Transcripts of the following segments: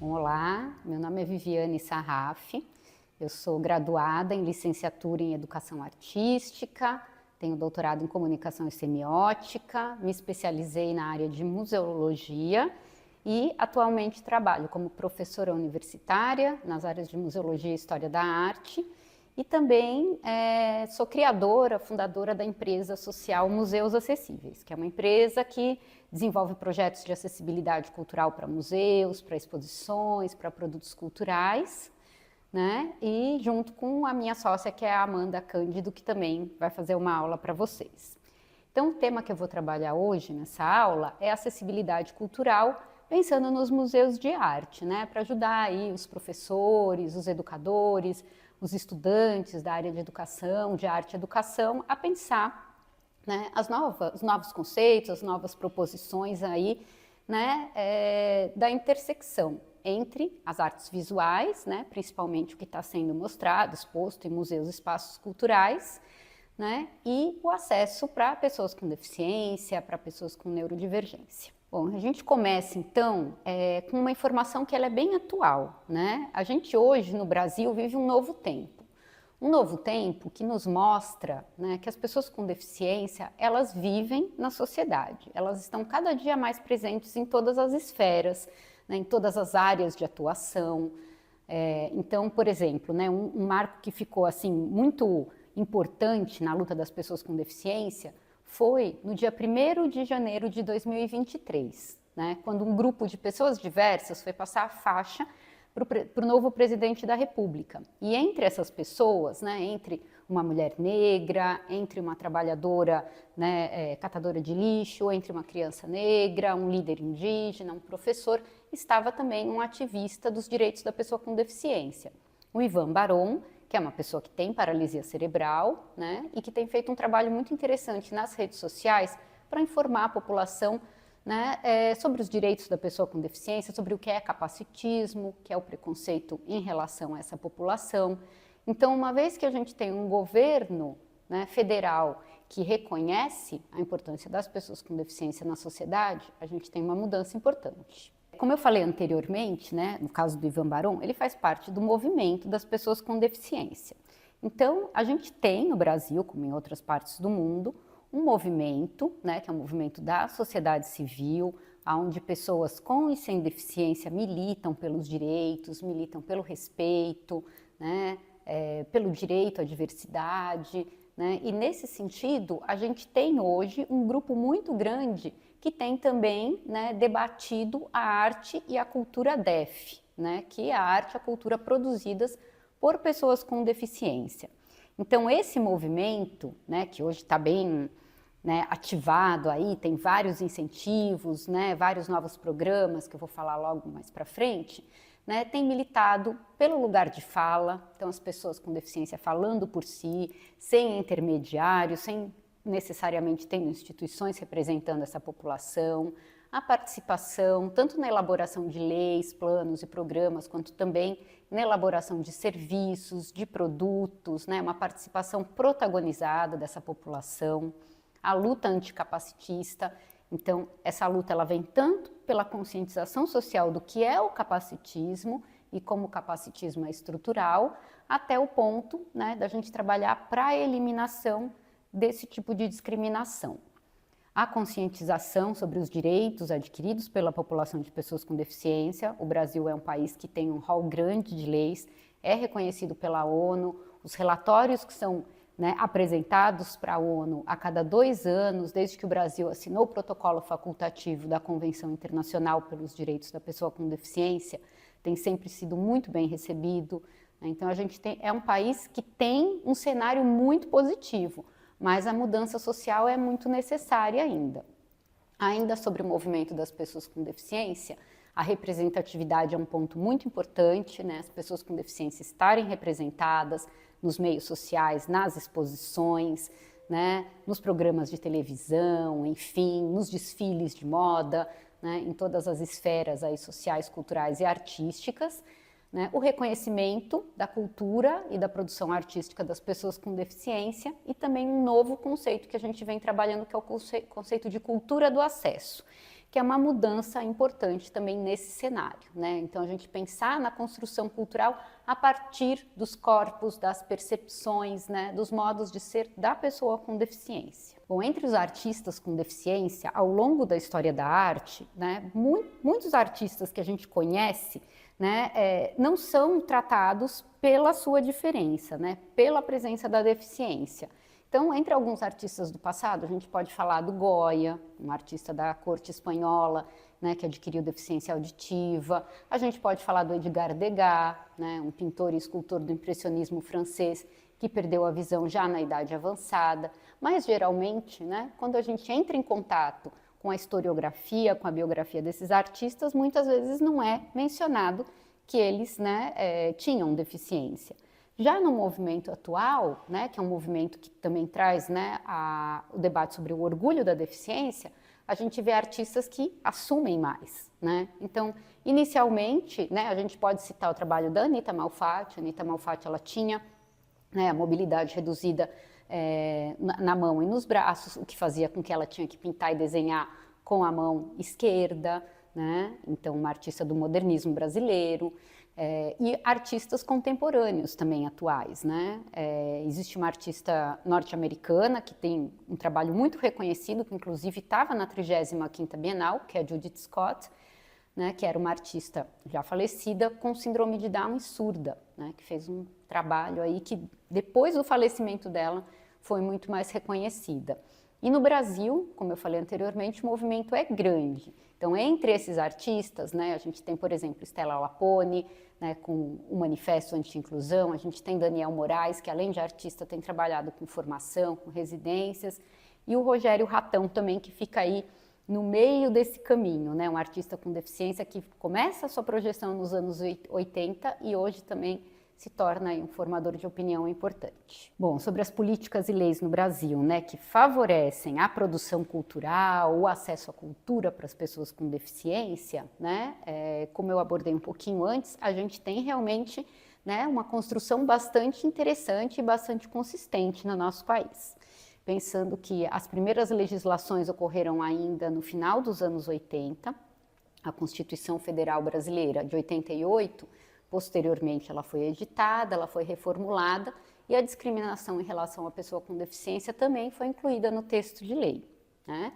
Olá, meu nome é Viviane Sarraf, eu sou graduada em licenciatura em Educação Artística, tenho doutorado em Comunicação e Semiótica, me especializei na área de museologia e atualmente trabalho como professora universitária nas áreas de museologia e história da arte e também sou criadora, fundadora da empresa social Museus Acessíveis, que é uma empresa que desenvolve projetos de acessibilidade cultural para museus, para exposições, para produtos culturais, né? E junto com a minha sócia, que é a Amanda Cândido, que também vai fazer uma aula para vocês. Então, o tema que eu vou trabalhar hoje nessa aula é acessibilidade cultural, pensando nos museus de arte, né? Para ajudar aí os professores, os educadores, os estudantes da área de educação, de arte e educação, a pensar, né, os novos conceitos, as novas proposições aí, né, da intersecção entre as artes visuais, né, principalmente o que está sendo mostrado, exposto em museus e espaços culturais, né, e o acesso para pessoas com deficiência, para pessoas com neurodivergência. Bom, a gente começa então com uma informação que ela é bem atual, né? A gente hoje no Brasil vive um novo tempo. Um novo tempo que nos mostra, né, que as pessoas com deficiência, elas vivem na sociedade, elas estão cada dia mais presentes em todas as esferas, né, em todas as áreas de atuação. Então, por exemplo, né, um marco que ficou assim muito importante na luta das pessoas com deficiência foi no dia 1º de janeiro de 2023, né, quando um grupo de pessoas diversas foi passar a faixa para o novo presidente da República. E entre essas pessoas, né, entre uma mulher negra, entre uma trabalhadora, né, catadora de lixo, entre uma criança negra, um líder indígena, um professor, estava também um ativista dos direitos da pessoa com deficiência, o Ivan Barón, que é uma pessoa que tem paralisia cerebral, né, e que tem feito um trabalho muito interessante nas redes sociais para informar a população, né, sobre os direitos da pessoa com deficiência, sobre o que é capacitismo, que é o preconceito em relação a essa população. Então, uma vez que a gente tem um governo, né, federal que reconhece a importância das pessoas com deficiência na sociedade, a gente tem uma mudança importante. Como eu falei anteriormente, né, no caso do Ivan Barón, ele faz parte do movimento das pessoas com deficiência. Então, a gente tem no Brasil, como em outras partes do mundo, um movimento, né, que é um movimento da sociedade civil, onde pessoas com e sem deficiência militam pelos direitos, militam pelo respeito, né, pelo direito à diversidade, né, e nesse sentido a gente tem hoje um grupo muito grande que tem também, né, debatido a arte e a cultura DEF, né, que é a arte e a cultura produzidas por pessoas com deficiência. Então esse movimento, né, que hoje está bem, né, ativado aí, tem vários incentivos, né, vários novos programas que eu vou falar logo mais para frente, né, tem militado pelo lugar de fala, então as pessoas com deficiência falando por si, sem intermediários, sem necessariamente tendo instituições representando essa população, a participação tanto na elaboração de leis, planos e programas, quanto também na elaboração de serviços, de produtos, né, uma participação protagonizada dessa população, a luta anticapacitista. Então, essa luta ela vem tanto pela conscientização social do que é o capacitismo e como o capacitismo é estrutural, até o ponto, né, da gente trabalhar para a eliminação desse tipo de discriminação. A conscientização sobre os direitos adquiridos pela população de pessoas com deficiência. O Brasil é um país que tem um rol grande de leis, é reconhecido pela ONU, os relatórios que são, né, apresentados para a ONU a cada 2 anos, desde que o Brasil assinou o protocolo facultativo da Convenção Internacional pelos Direitos da Pessoa com Deficiência, tem sempre sido muito bem recebido. Então a gente é um país que tem um cenário muito positivo, mas a mudança social é muito necessária ainda. Ainda sobre o movimento das pessoas com deficiência, a representatividade é um ponto muito importante, né? As pessoas com deficiência estarem representadas nos meios sociais, nas exposições, né? Nos programas de televisão, enfim, nos desfiles de moda, né? Em todas as esferas aí, sociais, culturais e artísticas. Né, o reconhecimento da cultura e da produção artística das pessoas com deficiência e também um novo conceito que a gente vem trabalhando, que é o conceito de cultura do acesso, que é uma mudança importante também nesse cenário, né? Então, a gente pensar na construção cultural a partir dos corpos, das percepções, né, dos modos de ser da pessoa com deficiência. Bom, entre os artistas com deficiência, ao longo da história da arte, né, muitos artistas que a gente conhece, né, não são tratados pela sua diferença, né, pela presença da deficiência. Então, entre alguns artistas do passado, a gente pode falar do Goya, um artista da corte espanhola, né, que adquiriu deficiência auditiva. A gente pode falar do Edgar Degas, né, um pintor e escultor do impressionismo francês, que perdeu a visão já na idade avançada. Mas, geralmente, né, quando a gente entra em contato com a historiografia, com a biografia desses artistas, muitas vezes não é mencionado que eles, né, tinham deficiência. Já no movimento atual, né, que é um movimento que também traz, né, o debate sobre o orgulho da deficiência, a gente vê artistas que assumem mais, né? Então, inicialmente, né, a gente pode citar o trabalho da Anita Malfatti. A Anita Malfatti, ela tinha, né, a mobilidade reduzida na mão e nos braços, o que fazia com que ela tinha que pintar e desenhar com a mão esquerda, né? Então, uma artista do modernismo brasileiro. E artistas contemporâneos também atuais, né? Existe uma artista norte-americana que tem um trabalho muito reconhecido, que inclusive estava na 35ª Bienal, que é a Judith Scott, né? Que era uma artista já falecida com síndrome de Down e surda, né? Que fez um trabalho aí que depois do falecimento dela foi muito mais reconhecida. E no Brasil, como eu falei anteriormente, o movimento é grande. Então, entre esses artistas, né, a gente tem, por exemplo, Stella Lapone, né, com o Manifesto Anti-Inclusão. A gente tem Daniel Moraes, que além de artista tem trabalhado com formação, com residências, e o Rogério Ratão também, que fica aí no meio desse caminho, né, um artista com deficiência que começa a sua projeção nos anos 80 e hoje também se torna aí um formador de opinião importante. Bom, sobre as políticas e leis no Brasil, né, que favorecem a produção cultural, o acesso à cultura para as pessoas com deficiência, né, como eu abordei um pouquinho antes, a gente tem realmente, né, uma construção bastante interessante e bastante consistente no nosso país. Pensando que as primeiras legislações ocorreram ainda no final dos anos 80, a Constituição Federal Brasileira de 88, posteriormente, ela foi editada, ela foi reformulada e a discriminação em relação à pessoa com deficiência também foi incluída no texto de lei, né?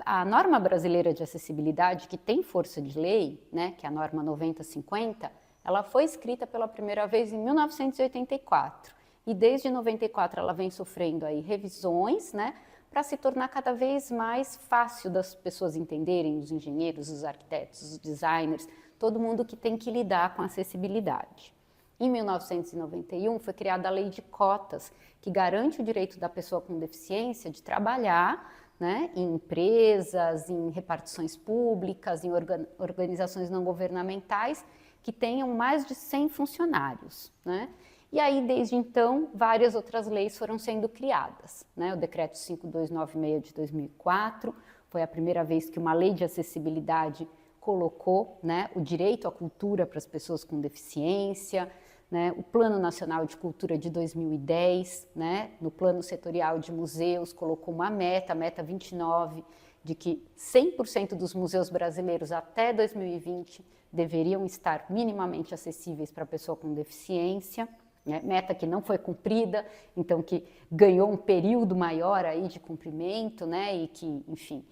A norma brasileira de acessibilidade, que tem força de lei, né, que é a norma 9050, ela foi escrita pela primeira vez em 1984 e desde 94 ela vem sofrendo aí revisões, né, para se tornar cada vez mais fácil das pessoas entenderem, os engenheiros, os arquitetos, os designers, todo mundo que tem que lidar com a acessibilidade. Em 1991 foi criada a Lei de Cotas, que garante o direito da pessoa com deficiência de trabalhar, né, em empresas, em repartições públicas, em organizações não governamentais que tenham mais de 100 funcionários, né? E aí, desde então, várias outras leis foram sendo criadas, né? O Decreto 5296 de 2004 foi a primeira vez que uma lei de acessibilidade colocou, né, o direito à cultura para as pessoas com deficiência, né, o Plano Nacional de Cultura de 2010, né, no Plano Setorial de Museus, colocou uma meta, a meta 29, de que 100% dos museus brasileiros até 2020 deveriam estar minimamente acessíveis para a pessoa com deficiência, né, meta que não foi cumprida, então que ganhou um período maior aí de cumprimento, né, e que, enfim,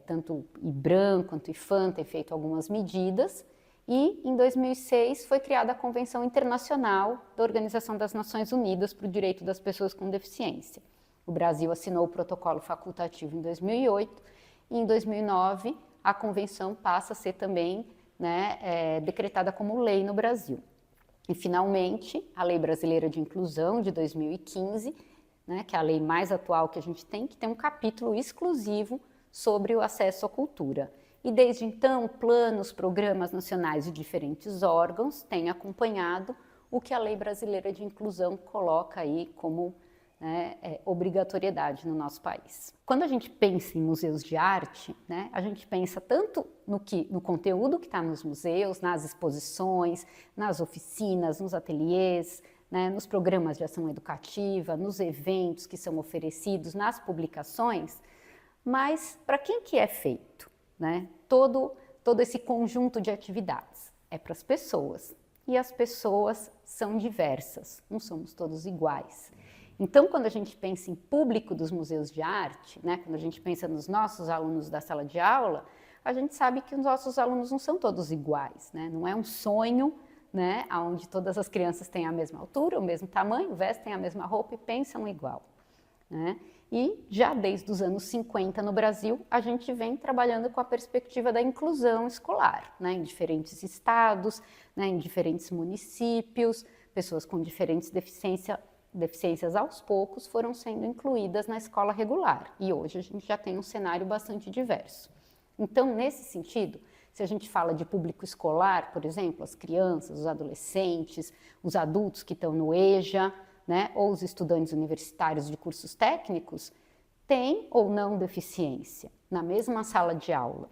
tanto o IBRAM quanto o IFAM têm feito algumas medidas, e em 2006 foi criada a Convenção Internacional da Organização das Nações Unidas para o Direito das Pessoas com Deficiência. O Brasil assinou o protocolo facultativo em 2008 e em 2009 a convenção passa a ser também, né, decretada como lei no Brasil. E finalmente a Lei Brasileira de Inclusão de 2015, né, que é a lei mais atual que a gente tem, que tem um capítulo exclusivo sobre o acesso à cultura. E desde então, planos, programas nacionais de diferentes órgãos têm acompanhado o que a Lei Brasileira de Inclusão coloca aí como, né, obrigatoriedade no nosso país. Quando a gente pensa em museus de arte, né, a gente pensa tanto no conteúdo que está nos museus, nas exposições, nas oficinas, nos ateliês, né, nos programas de ação educativa, nos eventos que são oferecidos, nas publicações, mas para quem que é feito? né? Todo esse conjunto de atividades é para as pessoas. E as pessoas são diversas, não somos todos iguais. Então, quando a gente pensa em público dos museus de arte, né, quando a gente pensa nos nossos alunos da sala de aula, a gente sabe que os nossos alunos não são todos iguais, né? Não é um sonho, né, onde todas as crianças têm a mesma altura, o mesmo tamanho, vestem a mesma roupa e pensam igual, né? E já desde os anos 50 no Brasil, a gente vem trabalhando com a perspectiva da inclusão escolar, né, em diferentes estados, né, em diferentes municípios, pessoas com diferentes deficiências aos poucos foram sendo incluídas na escola regular. E hoje a gente já tem um cenário bastante diverso. Então, nesse sentido, se a gente fala de público escolar, por exemplo, as crianças, os adolescentes, os adultos que estão no EJA, né, ou os estudantes universitários de cursos técnicos, têm ou não deficiência na mesma sala de aula.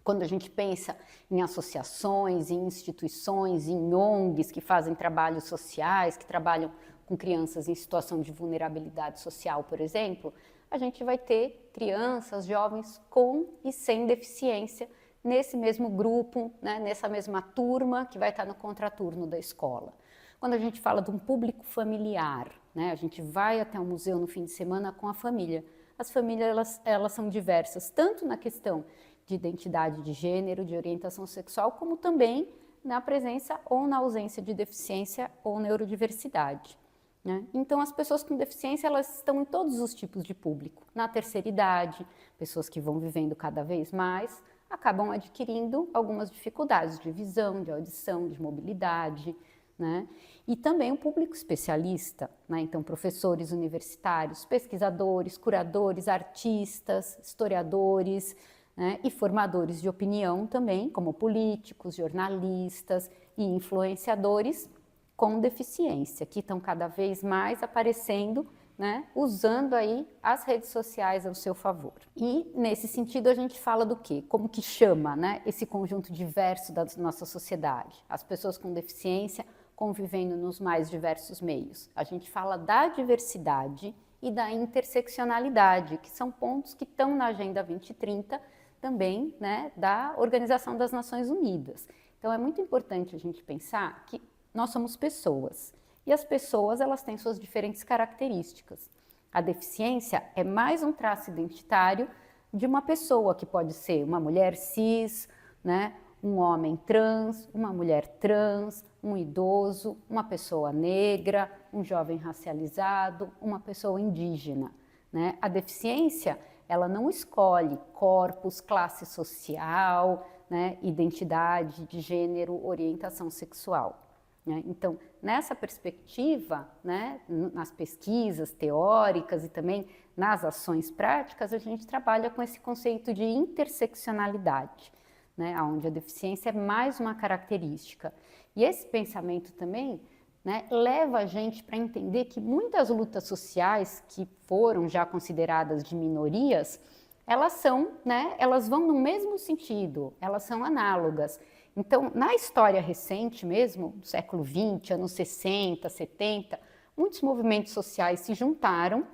Quando a gente pensa em associações, em instituições, em ONGs que fazem trabalhos sociais, que trabalham com crianças em situação de vulnerabilidade social, por exemplo, a gente vai ter crianças, jovens com e sem deficiência nesse mesmo grupo, né, nessa mesma turma que vai estar no contraturno da escola. Quando a gente fala de um público familiar, né, a gente vai até um museu no fim de semana com a família. As famílias elas são diversas, tanto na questão de identidade de gênero, de orientação sexual, como também na presença ou na ausência de deficiência ou neurodiversidade, né? Então, as pessoas com deficiência, elas estão em todos os tipos de público. Na terceira idade, pessoas que vão vivendo cada vez mais, acabam adquirindo algumas dificuldades de visão, de audição, de mobilidade, né? E também o público especialista, né? Então, professores universitários, pesquisadores, curadores, artistas, historiadores, né? E formadores de opinião também, como políticos, jornalistas e influenciadores com deficiência, que estão cada vez mais aparecendo, né, usando aí as redes sociais ao seu favor. E nesse sentido a gente fala do quê? Como que chama, né, esse conjunto diverso da nossa sociedade? As pessoas com deficiência convivendo nos mais diversos meios. A gente fala da diversidade e da interseccionalidade, que são pontos que estão na Agenda 2030 também, né, da Organização das Nações Unidas. Então é muito importante a gente pensar que nós somos pessoas e as pessoas elas têm suas diferentes características. A deficiência é mais um traço identitário de uma pessoa que pode ser uma mulher cis, né, um homem trans, uma mulher trans, um idoso, uma pessoa negra, um jovem racializado, uma pessoa indígena, né? A deficiência ela não escolhe corpos, classe social, né, identidade de gênero, orientação sexual. Então, nessa perspectiva, né, nas pesquisas teóricas e também nas ações práticas, a gente trabalha com esse conceito de interseccionalidade, né, onde a deficiência é mais uma característica. E esse pensamento também, né, leva a gente para entender que muitas lutas sociais que foram já consideradas de minorias, elas são, né, elas vão no mesmo sentido, elas são análogas. Então, na história recente mesmo, do século XX, anos 60, 70, muitos movimentos sociais se juntaram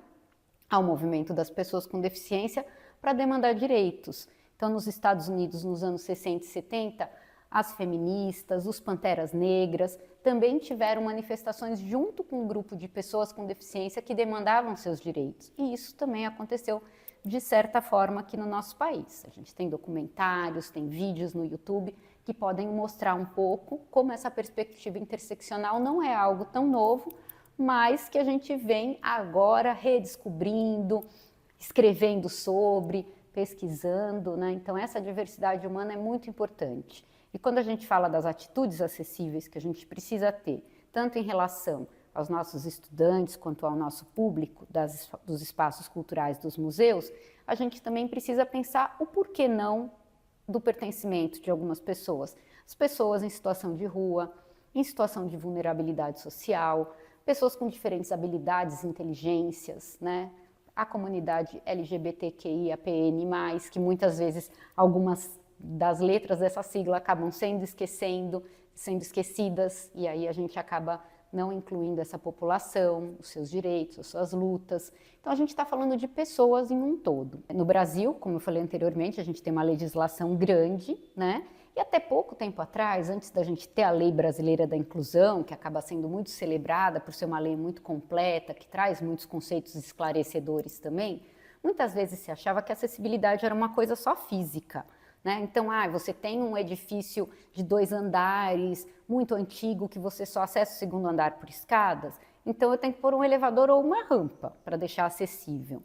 ao movimento das pessoas com deficiência para demandar direitos. Então, nos Estados Unidos, nos anos 60 e 70, as feministas, os panteras negras, também tiveram manifestações junto com um grupo de pessoas com deficiência que demandavam seus direitos. E isso também aconteceu de certa forma aqui no nosso país. A gente tem documentários, tem vídeos no YouTube que podem mostrar um pouco como essa perspectiva interseccional não é algo tão novo, mas que a gente vem agora redescobrindo, escrevendo sobre, pesquisando, né? Então essa diversidade humana é muito importante. E quando a gente fala das atitudes acessíveis que a gente precisa ter, tanto em relação aos nossos estudantes quanto ao nosso público dos espaços culturais dos museus, a gente também precisa pensar o porquê não do pertencimento de algumas pessoas. As pessoas em situação de rua, em situação de vulnerabilidade social, pessoas com diferentes habilidades e inteligências, né? A comunidade LGBTQIAPN+, que muitas vezes algumas das letras dessa sigla acabam sendo esquecidas, e aí a gente acaba não incluindo essa população, os seus direitos, as suas lutas. Então a gente está falando de pessoas em um todo. No Brasil, como eu falei anteriormente, a gente tem uma legislação grande, né? E até pouco tempo atrás, antes da gente ter a Lei Brasileira da Inclusão, que acaba sendo muito celebrada por ser uma lei muito completa, que traz muitos conceitos esclarecedores também, muitas vezes se achava que a acessibilidade era uma coisa só física, né? Então, você tem um edifício de 2 andares, muito antigo, que você só acessa o 2º andar por escadas, então eu tenho que pôr um elevador ou uma rampa para deixar acessível.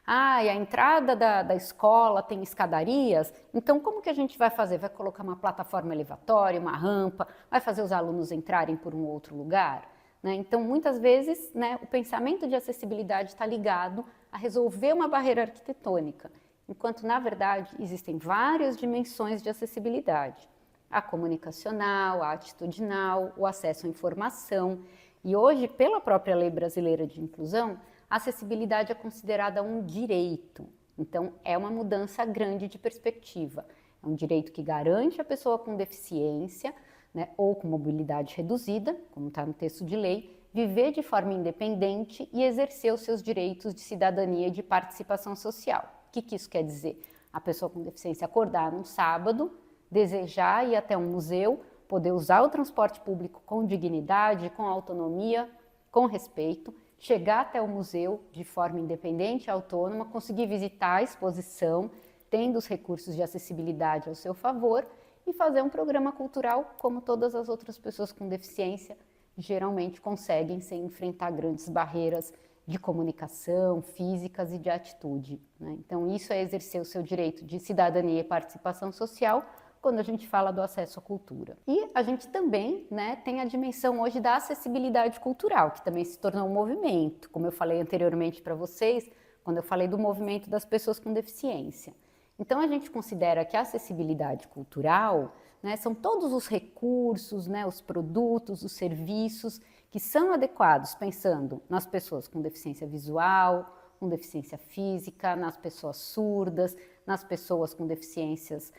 E a entrada da escola tem escadarias, então como que a gente vai fazer? Vai colocar uma plataforma elevatória, uma rampa, vai fazer os alunos entrarem por um outro lugar? Né? Então, muitas vezes, né, o pensamento de acessibilidade está ligado a resolver uma barreira arquitetônica, enquanto, na verdade, existem várias dimensões de acessibilidade. A comunicacional, a atitudinal, o acesso à informação. E hoje, pela própria Lei Brasileira de Inclusão, a acessibilidade é considerada um direito. Então, é uma mudança grande de perspectiva. É um direito que garante a pessoa com deficiência, né, ou com mobilidade reduzida, como está no texto de lei, viver de forma independente e exercer os seus direitos de cidadania e de participação social. O que isso quer dizer? A pessoa com deficiência acordar num sábado, desejar ir até um museu, poder usar o transporte público com dignidade, com autonomia, com respeito, chegar até o museu de forma independente e autônoma, conseguir visitar a exposição, tendo os recursos de acessibilidade ao seu favor e fazer um programa cultural como todas as outras pessoas com deficiência geralmente conseguem, sem enfrentar grandes barreiras de comunicação, físicas e de atitude, né? Então, isso é exercer o seu direito de cidadania e participação social quando a gente fala do acesso à cultura. E a gente também, né, tem a dimensão hoje da acessibilidade cultural, que também se tornou um movimento, como eu falei anteriormente para vocês, quando eu falei do movimento das pessoas com deficiência. Então, a gente considera que a acessibilidade cultural, né, são todos os recursos, né, os produtos, os serviços que são adequados pensando nas pessoas com deficiência visual, com deficiência física, nas pessoas surdas, nas pessoas com deficiências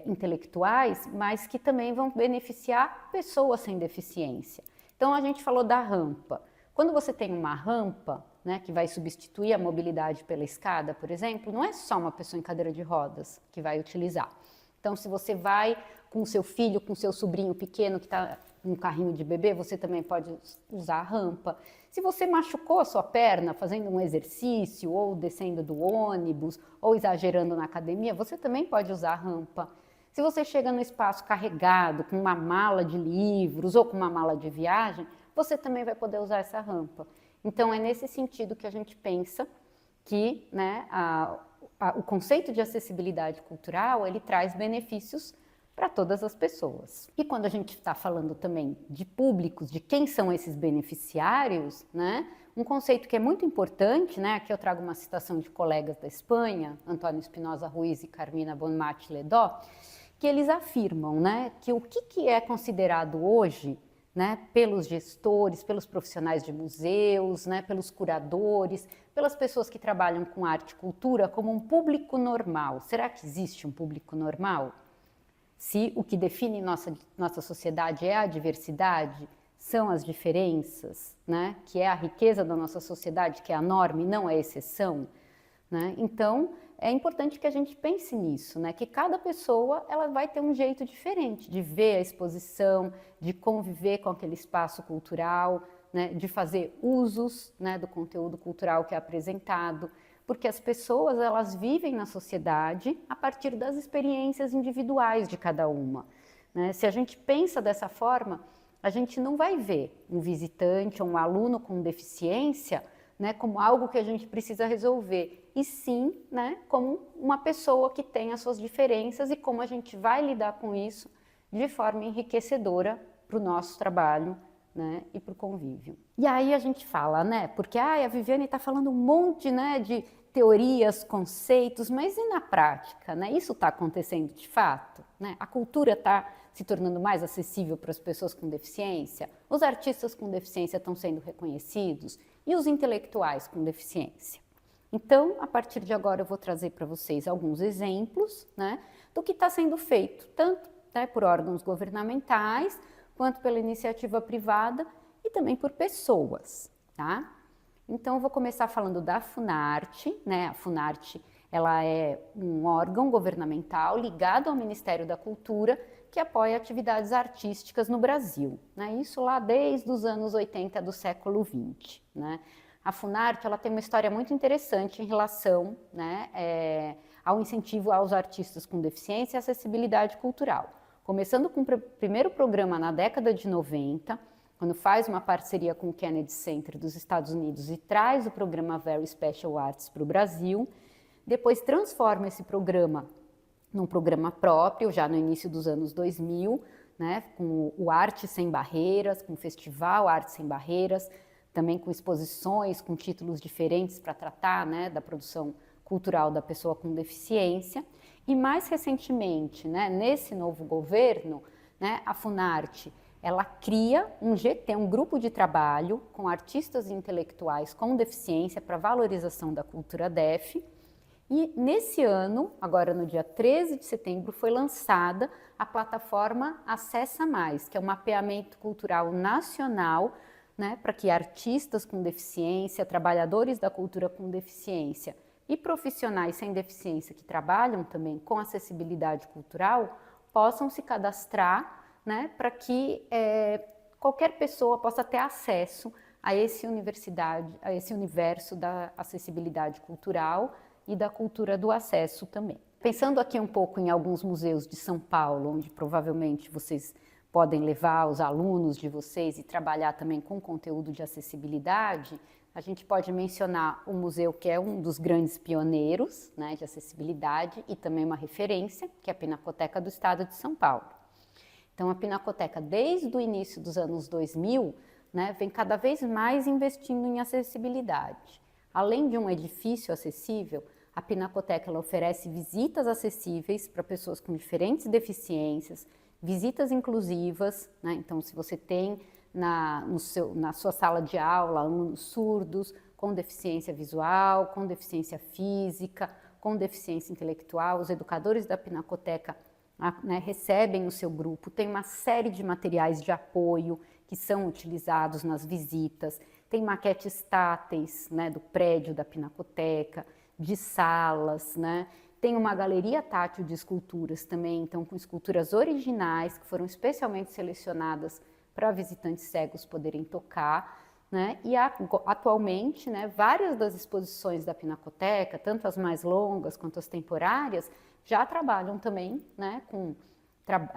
intelectuais, mas que também vão beneficiar pessoas sem deficiência. Então, a gente falou da rampa. Quando você tem uma rampa, né, que vai substituir a mobilidade pela escada, por exemplo, não é só uma pessoa em cadeira de rodas que vai utilizar. Então, se você vai com o seu filho, com o seu sobrinho pequeno que está num carrinho de bebê, você também pode usar a rampa. Se você machucou a sua perna fazendo um exercício, ou descendo do ônibus, ou exagerando na academia, você também pode usar a rampa. Se você chega no espaço carregado, com uma mala de livros ou com uma mala de viagem, você também vai poder usar essa rampa. Então, é nesse sentido que a gente pensa que, né, o conceito de acessibilidade cultural, ele traz benefícios para todas as pessoas. E quando a gente está falando também de públicos, de quem são esses beneficiários, né, um conceito que é muito importante, né, aqui eu trago uma citação de colegas da Espanha, Antônio Espinosa Ruiz e Carmina Bonmati Ledó, que eles afirmam, né, que o que é considerado hoje, né, pelos gestores, pelos profissionais de museus, né, pelos curadores, pelas pessoas que trabalham com arte e cultura, como um público normal. Será que existe um público normal? Se o que define nossa sociedade é a diversidade, são as diferenças, né, que é a riqueza da nossa sociedade, que é a norma e não a exceção, né? Então, é importante que a gente pense nisso, né? Que cada pessoa ela vai ter um jeito diferente de ver a exposição, de conviver com aquele espaço cultural, né? De fazer usos, né, do conteúdo cultural que é apresentado, porque as pessoas elas vivem na sociedade a partir das experiências individuais de cada uma, né? Se a gente pensa dessa forma, a gente não vai ver um visitante ou um aluno com deficiência, né, como algo que a gente precisa resolver, e sim, né, como uma pessoa que tem as suas diferenças e como a gente vai lidar com isso de forma enriquecedora para o nosso trabalho, né, e para o convívio. E aí a gente fala, né, porque a Viviane está falando um monte, né, de teorias, conceitos, mas e na prática, né? Isso está acontecendo de fato, né? A cultura está se tornando mais acessível para as pessoas com deficiência, os artistas com deficiência estão sendo reconhecidos e os intelectuais com deficiência. Então, a partir de agora eu vou trazer para vocês alguns exemplos, né, do que está sendo feito, tanto, né, por órgãos governamentais, quanto pela iniciativa privada, e também por pessoas, tá? Então, eu vou começar falando da Funarte, né? A Funarte, ela é um órgão governamental ligado ao Ministério da Cultura que apoia atividades artísticas no Brasil, né? Isso lá desde os anos 80 do século XX, né? A Funarte, ela tem uma história muito interessante em relação, né, ao incentivo aos artistas com deficiência e acessibilidade cultural. Começando com o primeiro programa na década de 90, quando faz uma parceria com o Kennedy Center dos Estados Unidos e traz o programa Very Special Arts para o Brasil, depois transforma esse programa num programa próprio, já no início dos anos 2000, né, com o Arte Sem Barreiras, com o Festival Arte Sem Barreiras, também com exposições, com títulos diferentes para tratar, né, da produção cultural da pessoa com deficiência. E mais recentemente, né, nesse novo governo, né, a Funarte, ela cria um GT, um grupo de trabalho com artistas e intelectuais com deficiência para valorização da cultura DEF. E nesse ano, agora no dia 13 de setembro, foi lançada a plataforma Acessa Mais, que é um mapeamento cultural nacional, né, para que artistas com deficiência, trabalhadores da cultura com deficiência e profissionais sem deficiência que trabalham também com acessibilidade cultural possam se cadastrar, né, para que qualquer pessoa possa ter acesso a esse universo da acessibilidade cultural e da cultura do acesso também. Pensando aqui um pouco em alguns museus de São Paulo, onde provavelmente vocês podem levar os alunos de vocês e trabalhar também com conteúdo de acessibilidade, a gente pode mencionar o museu que é um dos grandes pioneiros, né, de acessibilidade e também uma referência, que é a Pinacoteca do Estado de São Paulo. Então, a Pinacoteca, desde o início dos anos 2000, né, vem cada vez mais investindo em acessibilidade. Além de um edifício acessível, a Pinacoteca ela oferece visitas acessíveis para pessoas com diferentes deficiências, visitas inclusivas, né? Então, se você tem na sua sala de aula alunos surdos, com deficiência visual, com deficiência física, com deficiência intelectual, os educadores da Pinacoteca, né, recebem no seu grupo, tem uma série de materiais de apoio que são utilizados nas visitas, tem maquetes táteis, né, do prédio da Pinacoteca, de salas, né? Tem uma galeria tátil de esculturas também, então com esculturas originais que foram especialmente selecionadas para visitantes cegos poderem tocar, né? E atualmente, né, várias das exposições da Pinacoteca, tanto as mais longas quanto as temporárias, já trabalham também, né, com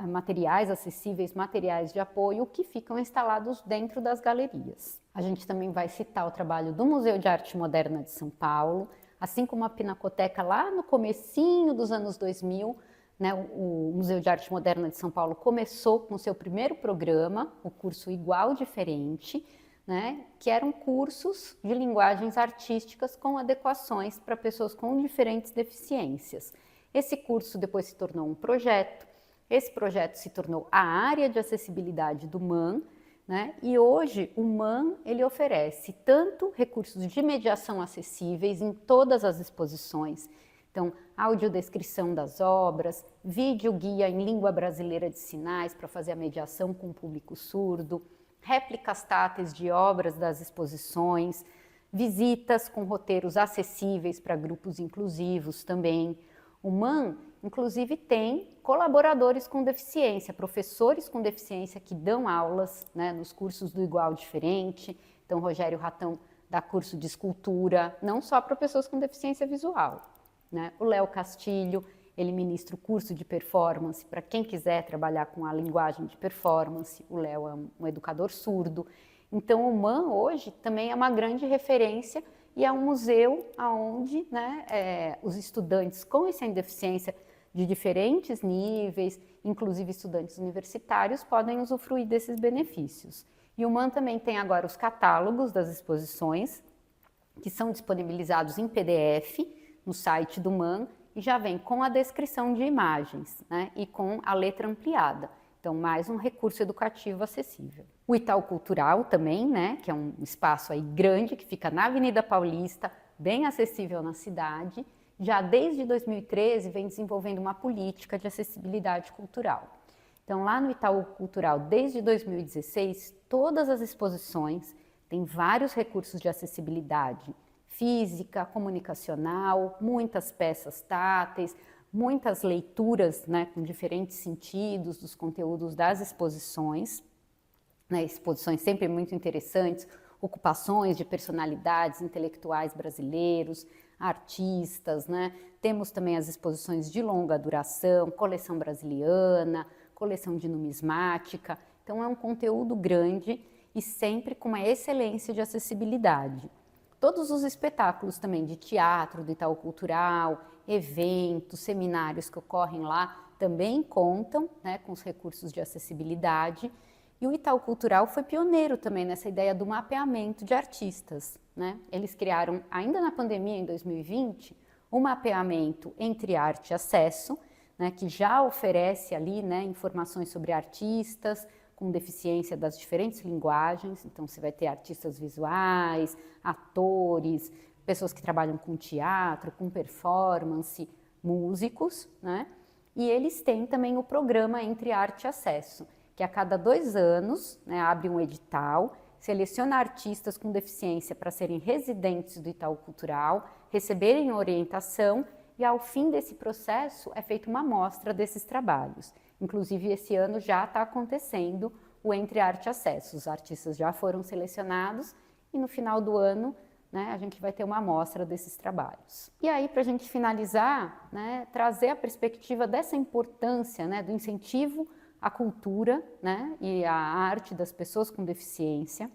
materiais acessíveis, materiais de apoio que ficam instalados dentro das galerias. A gente também vai citar o trabalho do Museu de Arte Moderna de São Paulo, assim como a Pinacoteca lá no comecinho dos anos 2000, né, o Museu de Arte Moderna de São Paulo começou com o seu primeiro programa, o curso Igual Diferente, né, que eram cursos de linguagens artísticas com adequações para pessoas com diferentes deficiências. Esse curso depois se tornou um projeto, esse projeto se tornou a área de acessibilidade do MAN, né? E hoje o MAN ele oferece tanto recursos de mediação acessíveis em todas as exposições, então audiodescrição das obras, vídeo guia em língua brasileira de sinais para fazer a mediação com o público surdo, réplicas táteis de obras das exposições, visitas com roteiros acessíveis para grupos inclusivos também. O MAN, inclusive, tem colaboradores com deficiência, professores com deficiência que dão aulas, né, nos cursos do Igual Diferente. Então, Rogério Ratão dá curso de escultura, não só para pessoas com deficiência visual, né? O Léo Castilho, ele ministra o curso de performance para quem quiser trabalhar com a linguagem de performance. O Léo é um educador surdo. Então, o MAN hoje também é uma grande referência e é um museu onde, né, os estudantes com e sem deficiência de diferentes níveis, inclusive estudantes universitários, podem usufruir desses benefícios. E o MAN também tem agora os catálogos das exposições, que são disponibilizados em PDF no site do MAN e já vem com a descrição de imagens, né, e com a letra ampliada. Então, mais um recurso educativo acessível. O Itaú Cultural também, né, que é um espaço aí grande que fica na Avenida Paulista, bem acessível na cidade, já desde 2013 vem desenvolvendo uma política de acessibilidade cultural. Então, lá no Itaú Cultural, desde 2016, todas as exposições têm vários recursos de acessibilidade física, comunicacional, muitas peças táteis, muitas leituras, né, com diferentes sentidos dos conteúdos das exposições, né, exposições sempre muito interessantes, ocupações de personalidades intelectuais brasileiros, artistas, né? Temos também as exposições de longa duração, coleção brasiliana, coleção de numismática. Então é um conteúdo grande e sempre com uma excelência de acessibilidade. Todos os espetáculos também de teatro, do Itaú Cultural, eventos, seminários que ocorrem lá também contam, né, com os recursos de acessibilidade. E o Itaú Cultural foi pioneiro também nessa ideia do mapeamento de artistas, né? Eles criaram, ainda na pandemia, em 2020, um mapeamento entre arte e acesso, né, que já oferece ali, né, informações sobre artistas com deficiência das diferentes linguagens. Então, você vai ter artistas visuais, atores, pessoas que trabalham com teatro, com performance, músicos, né? E eles têm também o programa Entre Arte e Acesso, que a cada 2 anos, né, abre um edital, seleciona artistas com deficiência para serem residentes do Itaú Cultural, receberem orientação e ao fim desse processo é feita uma amostra desses trabalhos. Inclusive esse ano já está acontecendo o Entre Arte e Acesso, os artistas já foram selecionados e no final do ano, né, a gente vai ter uma amostra desses trabalhos. E aí, para a gente finalizar, né, trazer a perspectiva dessa importância, né, do incentivo à cultura, né, e à arte das pessoas com deficiência.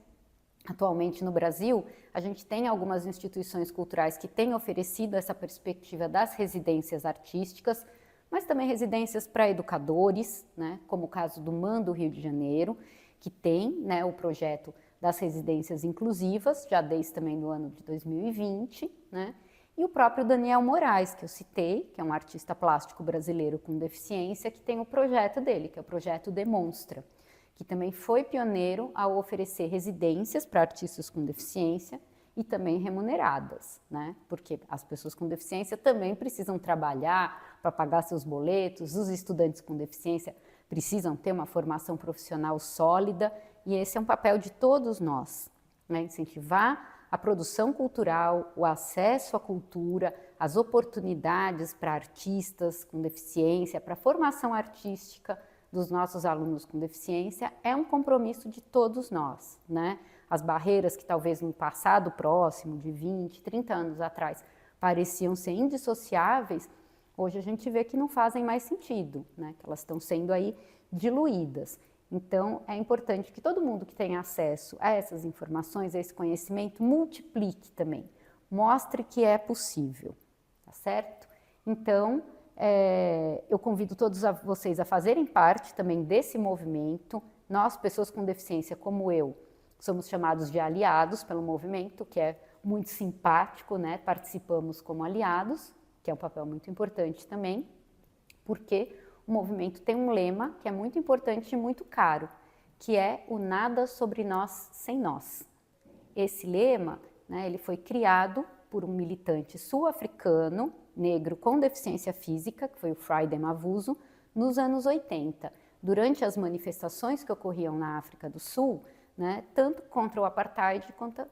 Atualmente no Brasil, a gente tem algumas instituições culturais que têm oferecido essa perspectiva das residências artísticas, mas também residências para educadores, né, como o caso do MAN do Rio de Janeiro, que tem, né, o projeto das residências inclusivas, já desde também do ano de 2020, né, e o próprio Daniel Moraes, que eu citei, que é um artista plástico brasileiro com deficiência, que tem o projeto dele, que é o projeto Demonstra, que também foi pioneiro ao oferecer residências para artistas com deficiência e também remuneradas, né? Porque as pessoas com deficiência também precisam trabalhar para pagar seus boletos, os estudantes com deficiência precisam ter uma formação profissional sólida e esse é um papel de todos nós, né? Incentivar a produção cultural, o acesso à cultura, as oportunidades para artistas com deficiência, para a formação artística dos nossos alunos com deficiência, é um compromisso de todos nós, né? As barreiras que talvez no passado próximo, de 20, 30 anos atrás, pareciam ser indissociáveis, hoje a gente vê que não fazem mais sentido, né? Que elas estão sendo aí diluídas. Então, é importante que todo mundo que tenha acesso a essas informações, a esse conhecimento, multiplique também, mostre que é possível, tá certo? Então, eu convido todos vocês a fazerem parte também desse movimento. Nós, pessoas com deficiência como eu, somos chamados de aliados pelo movimento, que é muito simpático, né? Participamos como aliados, que é um papel muito importante também, porque o movimento tem um lema que é muito importante e muito caro, que é o nada sobre nós sem nós. Esse lema, né, ele foi criado por um militante sul-africano, negro com deficiência física, que foi o Friday Mavuso, nos anos 80, durante as manifestações que ocorriam na África do Sul, né, tanto contra o apartheid quanto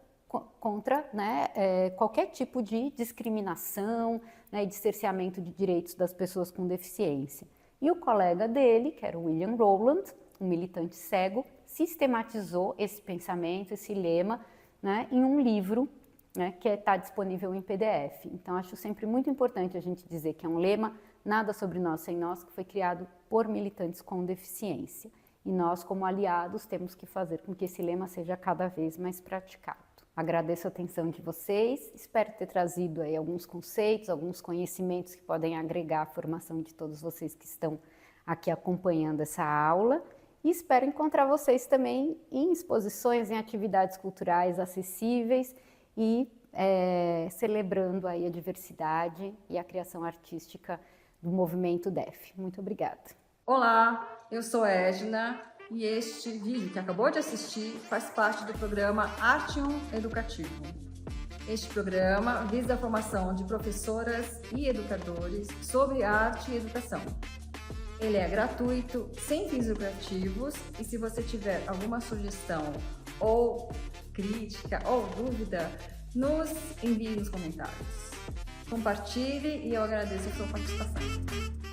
contra, né, qualquer tipo de discriminação, né, e de cerceamento de direitos das pessoas com deficiência. E o colega dele, que era o William Rowland, um militante cego, sistematizou esse pensamento, esse lema, né, em um livro, né, que está disponível em PDF. Então, acho sempre muito importante a gente dizer que é um lema, nada sobre nós sem nós, que foi criado por militantes com deficiência. E nós, como aliados, temos que fazer com que esse lema seja cada vez mais praticado. Agradeço a atenção de vocês, espero ter trazido aí alguns conceitos, alguns conhecimentos que podem agregar a formação de todos vocês que estão aqui acompanhando essa aula e espero encontrar vocês também em exposições, em atividades culturais acessíveis e celebrando aí a diversidade e a criação artística do movimento DEF. Muito obrigada. Olá, eu sou Edna. E este vídeo que acabou de assistir faz parte do programa Artium Educativo. Este programa visa a formação de professoras e educadores sobre arte e educação. Ele é gratuito, sem fins lucrativos, e se você tiver alguma sugestão ou crítica ou dúvida, nos envie nos comentários. Compartilhe e eu agradeço a sua participação.